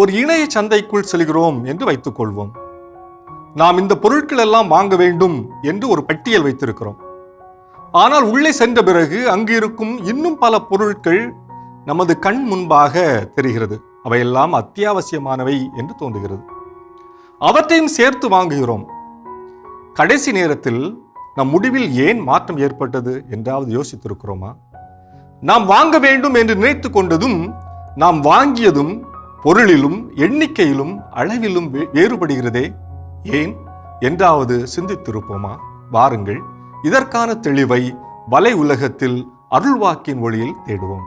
ஒரு இணைய சந்தைக்குள் செல்கிறோம் என்று வைத்துக் கொள்வோம். நாம் இந்த பொருட்கள் எல்லாம் வாங்க வேண்டும் என்று ஒரு பட்டியல் வைத்திருக்கிறோம். ஆனால் உள்ளே சென்ற பிறகு அங்கு இருக்கும் இன்னும் பல பொருட்கள் நமது கண் முன்பாக தெரிகிறது. அவையெல்லாம் அத்தியாவசியமானவை என்று தோன்றுகிறது. அவற்றையும் சேர்த்து வாங்குகிறோம். கடைசி நேரத்தில் நம் முடிவில் ஏன் மாற்றம் ஏற்பட்டது என்றாவது யோசித்திருக்கிறோமா? நாம் வாங்க வேண்டும் என்று நினைத்து கொண்டதும் நாம் வாங்கியதும் பொருளிலும் எண்ணிக்கையிலும் அளவிலும் வேறுபடுகிறதே, ஏன் என்றாவது சிந்தித்திருப்போமா? வாருங்கள், இதற்கான தெளிவை வலை உலகத்தில் அருள்வாக்கின் ஒளியில் தேடுவோம்.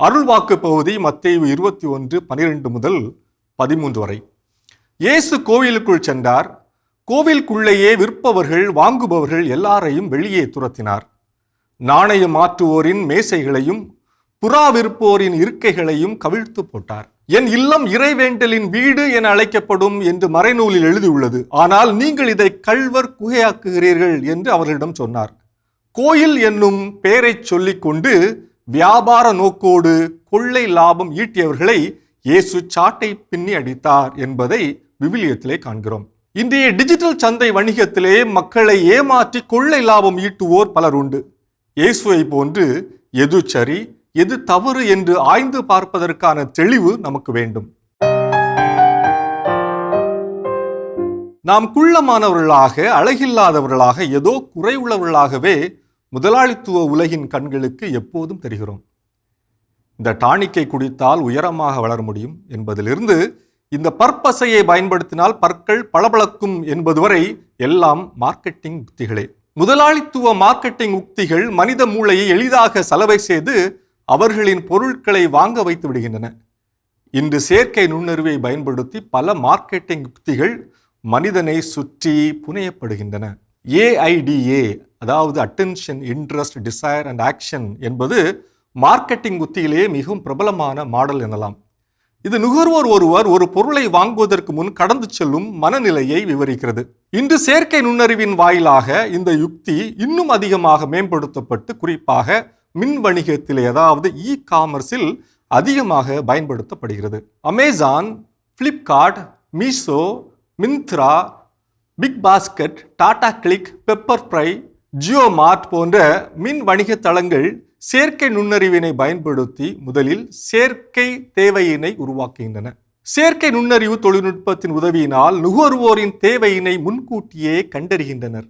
அருள்வாக்கு பகுதி மத்தேயு 21:12 முதல் 13 வரை. இயேசு கோவிலுக்குள் சென்றார். கோவிலுக்குள்ளேயே விற்பவர்கள் வாங்குபவர்கள் எல்லாரையும் வெளியே துரத்தினார். நாணயம் மாற்றுவோரின் மேசைகளையும் புறா விற்போரின் இருக்கைகளையும் கவிழ்த்து போட்டார். என் இல்லம் இறைவேண்டலின் வீடு என அழைக்கப்படும் என்று மறைநூலில் எழுதியுள்ளது, ஆனால் நீங்கள் இதை கள்வர் குகையாக்குகிறீர்கள் என்று அவர்களிடம் சொன்னார். கோயில் என்னும் பெயரை சொல்லிக் கொண்டு வியாபார நோக்கோடு கொள்ளை லாபம் ஈட்டியவர்களை இயேசு சாட்டை பின்னி அடித்தார் என்பதை விவிலியத்திலே காண்கிறோம். இன்றைய டிஜிட்டல் சந்தை வணிகத்திலே மக்களை ஏமாற்றி கொள்ளை லாபம் ஈட்டுவோர் பலர் உண்டு. இயேசுவை போன்று எது சரி எது தவறு என்று ஆய்ந்து பார்ப்பதற்கான தெளிவு நமக்கு வேண்டும். நாம் குள்ளமானவர்களாக, அழகில்லாதவர்களாக, ஏதோ குறைவுள்ளவர்களாகவே முதலாளித்துவ உலகின் கண்களுக்கு எப்போதும் தெரிகிறோம். இந்த டானிக்கை குடித்தால் உயரமாக வளர முடியும் என்பதிலிருந்து இந்த பற்பசையை பயன்படுத்தினால் பற்கள் பளபளக்கும் என்பது வரை எல்லாம் மார்க்கெட்டிங் உத்திகளே. முதலாளித்துவ மார்க்கெட்டிங் உத்திகள் மனித மூளையை எளிதாக சலவை செய்து அவர்களின் பொருட்களை வாங்க வைத்து விடுகின்றன. இன்று செயற்கை நுண்ணறிவை பயன்படுத்தி பல மார்க்கெட்டிங் உத்திகள் மனிதனை சுற்றி புனையப்படுகின்றன. AIDA, அதாவது attention, interest, desire and action என்பது மார்க்கெட்டிங் உத்தியிலே மிகவும் பிரபலமான மாடல் எனலாம். இது நுகர்வோர் ஒருவர் ஒரு பொருளை வாங்குவதற்கு முன் கடந்து செல்லும் மனநிலையை விவரிக்கிறது. இன்று செயற்கை நுண்ணறிவின் வாயிலாக இந்த யுக்தி இன்னும் அதிகமாக மேம்படுத்தப்பட்டு குறிப்பாக மின் வணிகத்திலே, அதாவது இ-காமர்ஸில் அதிகமாக பயன்படுத்தப்படுகிறது. Amazon, Flipkart, Meesho, Myntra, BigBasket, Tata Cliq, Pepperfry, Jio mart போன்ற மின் வணிக தளங்கள் செயற்கை நுண்ணறிவினை பயன்படுத்தி முதலில் சேர்க்கை தேவையினை உருவாக்குகின்றன. செயற்கை நுண்ணறிவு தொழில்நுட்பத்தின் உதவியினால் நுகர்வோரின் தேவையினை முன்கூட்டியே கண்டறிகின்றனர்.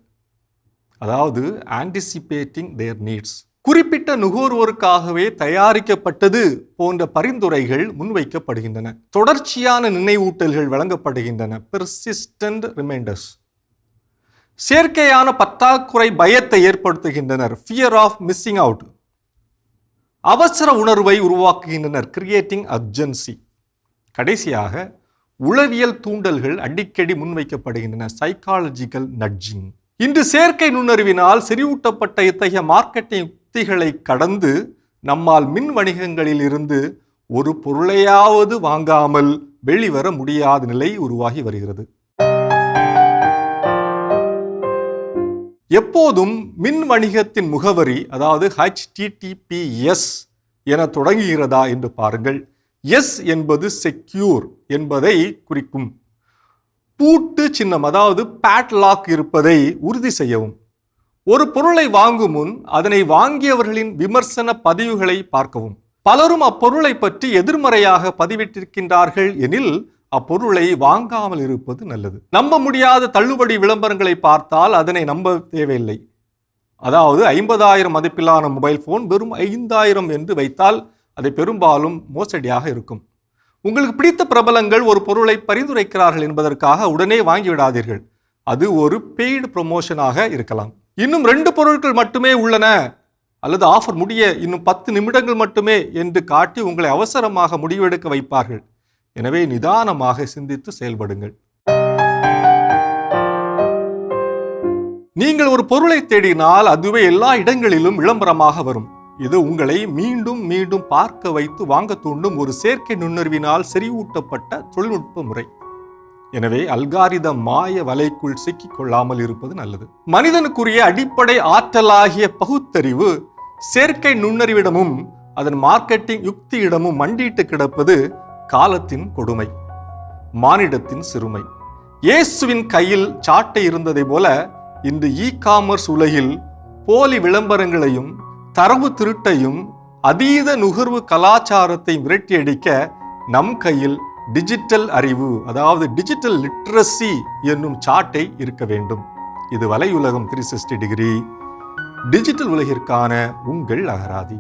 அதாவது ஆன்டிசிபேட்டிங் தேர் நீட்ஸ். குறிப்பிட்ட நுகர்வோருக்காகவே தயாரிக்கப்பட்டது போன்ற பரிந்துரைகள் முன்வைக்கப்படுகின்றன. தொடர்ச்சியான நினைவூட்டல்கள் வழங்கப்படுகின்றன. Persistent reminders. செயற்கையான பற்றாக்குறை பயத்தை ஏற்படுத்துகின்றனர். Fear of missing out. அவசர உணர்வை உருவாக்குகின்றனர். Creating urgency. கடைசியாக உளவியல் தூண்டல்கள் அடிக்கடி முன்வைக்கப்படுகின்றன. Psychological nudging. இன்று செயற்கை நுண்ணறிவினால் செறிவூட்டப்பட்ட இத்தகைய மார்க்கெட்டிங் யுக்திகளை கடந்து நம்மால் மின் வணிகங்களில் இருந்து ஒரு பொருளையாவது வாங்காமல் வெளிவர முடியாத நிலை உருவாகி வருகிறது. எப்போதும் மின் வணிகத்தின் முகவரி, அதாவது HTTPS என தொடங்குகிறதா என்று பாருங்கள். எஸ் என்பது செக்யூர் என்பதை குறிக்கும். பூட்டு சின்னம், அதாவது பேட்லாக் இருப்பதை உறுதி செய்யவும். ஒரு பொருளை வாங்கும் முன் அதனை வாங்கியவர்களின் விமர்சன பதிவுகளை பார்க்கவும். பலரும் அப்பொருளை பற்றி எதிர்மறையாக பதிவிட்டிருக்கின்றார்கள் எனில் அப்பொருளை வாங்காமல் இருப்பது நல்லது. நம்ப முடியாத தள்ளுபடி விளம்பரங்களை பார்த்தால் அதனை நம்ப தேவையில்லை. அதாவது 50,000 மதிப்பிலான மொபைல் போன் வெறும் 5,000 என்று வைத்தால் அதை பெரும்பாலும் மோசடியாக இருக்கும். உங்களுக்கு பிடித்த பிரபலங்கள் ஒரு பொருளை பரிந்துரைக்கிறார்கள் என்பதற்காக உடனே வாங்கிவிடாதீர்கள். அது ஒரு பெய்டு ப்ரமோஷனாக இருக்கலாம். இன்னும் 2 பொருட்கள் மட்டுமே உள்ளன அல்லது ஆஃபர் முடிய இன்னும் 10 நிமிடங்கள் மட்டுமே என்று காட்டி உங்களை அவசரமாக முடிவெடுக்க வைப்பார்கள். எனவே நிதானமாக சிந்தித்து செயல்படுங்கள். நீங்கள் ஒரு பொருளை தேடினால் அதுவே எல்லா இடங்களிலும் விளம்பரமாக வரும். இது உங்களை மீண்டும் மீண்டும் பார்க்க வைத்து வாங்க தூண்டும் ஒரு செயற்கை நுண்ணறிவினால் செறிவூட்டப்பட்ட தொழில்நுட்ப முறை. எனவே அல்காரிதம் மாய வலைக்குள் சிக்கிக் கொள்ளாமல் இருப்பது நல்லது. மனிதனுக்குரிய அடிப்படை ஆற்றலாகிய பகுத்தறிவு செயற்கை நுண்ணறிவிடமும் அதன் மார்க்கெட்டிங் யுக்தியிடமும் மண்டிட்டு கிடப்பது காலத்தின் கொடுமை, மானிடத்தின் சிறுமை. இயேசுவின் கையில் சாட்டை இருந்ததை போல இன்று காமர்ஸ் உலகில் போலி விளம்பரங்களையும் தரவு திருட்டையும் அதீத நுகர்வு கலாச்சாரத்தை விரட்டியடிக்க நம் கையில் டிஜிட்டல் அறிவு, அதாவது டிஜிட்டல் லிட்ரஸி என்னும் சாட்டை இருக்க வேண்டும். இது வலையுலகம் 360 டிகிரி டிஜிட்டல் உலகிற்கான உங்கள் அகராதி.